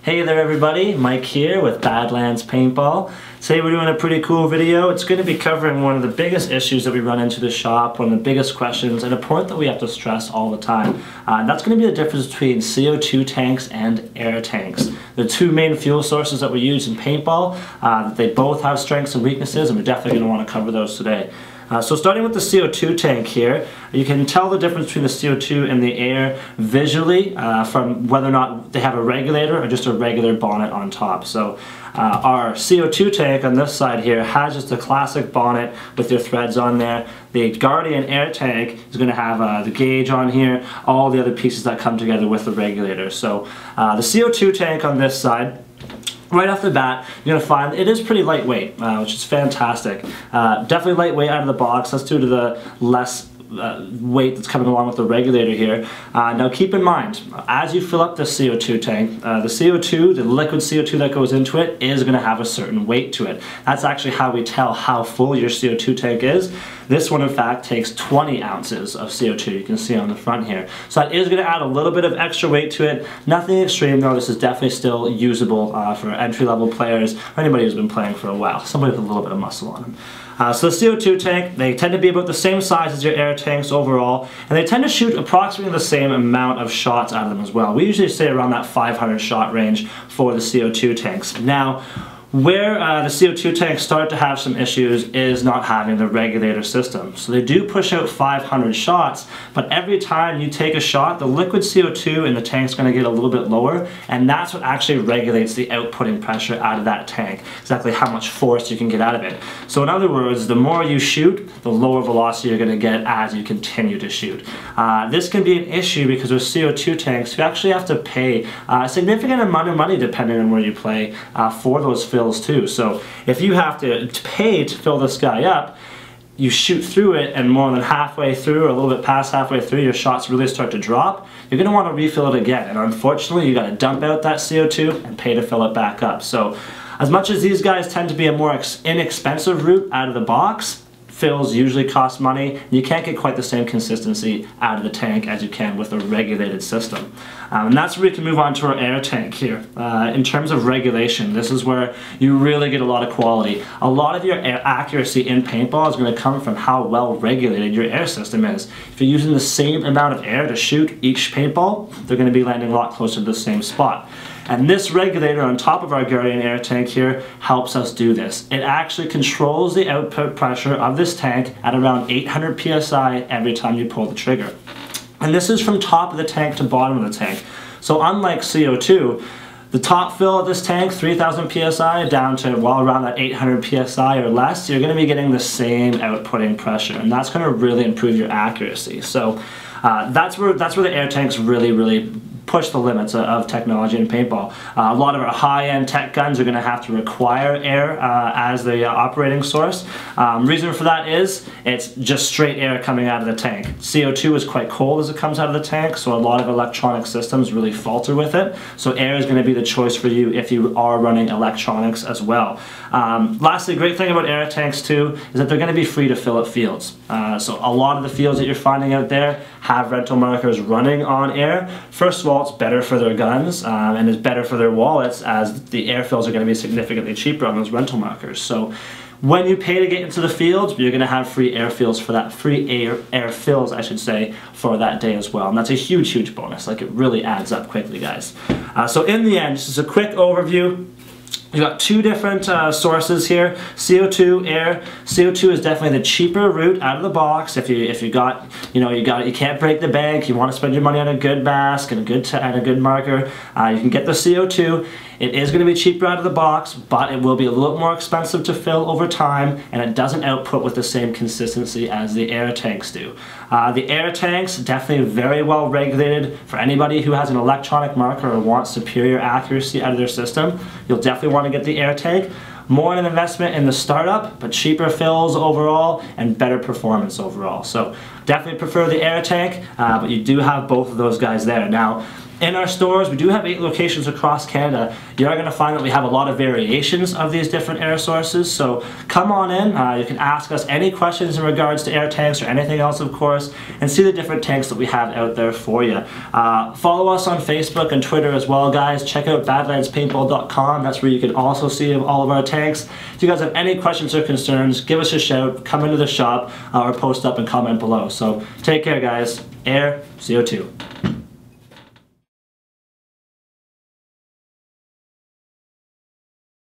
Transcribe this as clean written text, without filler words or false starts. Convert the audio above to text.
Hey there everybody, Mike here with Badlands Paintball. Today we're doing a pretty cool video. It's going to be covering one of the biggest issues that we run into the shop, one of the biggest questions, and a point that we have to stress all the time. And that's going to be the difference between CO2 tanks and air tanks. The two main fuel sources that we use in paintball, they both have strengths and weaknesses, and we're definitely going to want to cover those today. So starting with the CO2 tank here, you can tell the difference between the CO2 and the air visually from whether or not they have a regulator or just a regular bonnet on top. So our CO2 tank on this side here has just a classic bonnet with your threads on there. The Guardian air tank is going to have the gauge on here, all the other pieces that come together with the regulator. So the CO2 tank on this side, right off the bat, you're going to find it is pretty lightweight, which is fantastic. Definitely lightweight out of the box. Let's do to the less weight that's coming along with the regulator here. Now keep in mind, as you fill up the CO2 tank, the CO2, the liquid CO2 that goes into it is going to have a certain weight to it. That's actually how we tell how full your CO2 tank is. This one in fact takes 20 ounces of CO2, you can see on the front here. So that is going to add a little bit of extra weight to it. Nothing extreme though, this is definitely still usable for entry-level players or anybody who's been playing for a while, somebody with a little bit of muscle on them. So the CO2 tank, they tend to be about the same size as your air tanks overall, and they tend to shoot approximately the same amount of shots out of them as well. We usually say around that 500 shot range for the CO2 tanks. Now, where the CO2 tanks start to have some issues is not having the regulator system. So they do push out 500 shots, but every time you take a shot, the liquid CO2 in the tank is going to get a little bit lower, and that's what actually regulates the outputting pressure out of that tank, exactly how much force you can get out of it. So in other words, the more you shoot, the lower velocity you're going to get as you continue to shoot. This can be an issue because with CO2 tanks, you actually have to pay a significant amount of money depending on where you play for those fills too. So if you have to pay to fill this guy up, you shoot through it and more than halfway through or a little bit past halfway through your shots really start to drop, you're going to want to refill it again, and unfortunately you got to dump out that CO2 and pay to fill it back up. So as much as these guys tend to be a more inexpensive route out of the box, fills usually cost money. You can't get quite the same consistency out of the tank as you can with a regulated system. And that's where we can move on to our air tank here. In terms of regulation, this is where you really get a lot of quality. A lot of your accuracy in paintball is going to come from how well regulated your air system is. If you're using the same amount of air to shoot each paintball, they're going to be landing a lot closer to the same spot. And this regulator on top of our Guardian air tank here helps us do this. It actually controls the output pressure of this tank at around 800 psi every time you pull the trigger. And this is from top of the tank to bottom of the tank. So unlike CO2, the top fill of this tank, 3000 psi, down to well around that 800 psi or less, you're going to be getting the same outputting pressure, and that's going to really improve your accuracy. So that's where the air tanks really push the limits of technology in paintball. A lot of our high-end tech guns are going to have to require air as the operating source. Reason for that is it's just straight air coming out of the tank. CO2 is quite cold as it comes out of the tank, so a lot of electronic systems really falter with it. So air is going to be the choice for you if you are running electronics as well. Lastly, the great thing about air tanks too is that they're going to be free to fill at fields. So a lot of the fields that you're finding out there have rental markers running on air. First of all, it's better for their guns and it's better for their wallets, as the air fills are going to be significantly cheaper on those rental markers. So when you pay to get into the fields, you're going to have free air fills for that, air fills I should say, for that day as well. And that's a huge bonus. Like, it really adds up quickly, guys. So in the end, just as a quick overview, you've got two different sources here, CO2, air. CO2 is definitely the cheaper route out of the box. If you can't break the bank, you want to spend your money on a good mask and a good marker, you can get the CO2. It is going to be cheaper out of the box, but it will be a little more expensive to fill over time, and it doesn't output with the same consistency as the air tanks do. The air tanks, definitely very well regulated. For anybody who has an electronic marker or wants superior accuracy out of their system, you'll definitely want to get the air tank. More an investment in the startup, but cheaper fills overall and better performance overall. So definitely prefer the air tank, but you do have both of those guys there. Now, In our stores, we do have 8 locations across Canada. You are going to find that we have a lot of variations of these different air sources, so come on in. You can ask us any questions in regards to air tanks or anything else, of course, and see the different tanks that we have out there for you. Follow us on Facebook and Twitter as well, guys. Check out badlandspaintball.com. That's where you can also see all of our tanks. If you guys have any questions or concerns, give us a shout, come into the shop, or post up and comment below. So take care, guys. Air, CO2.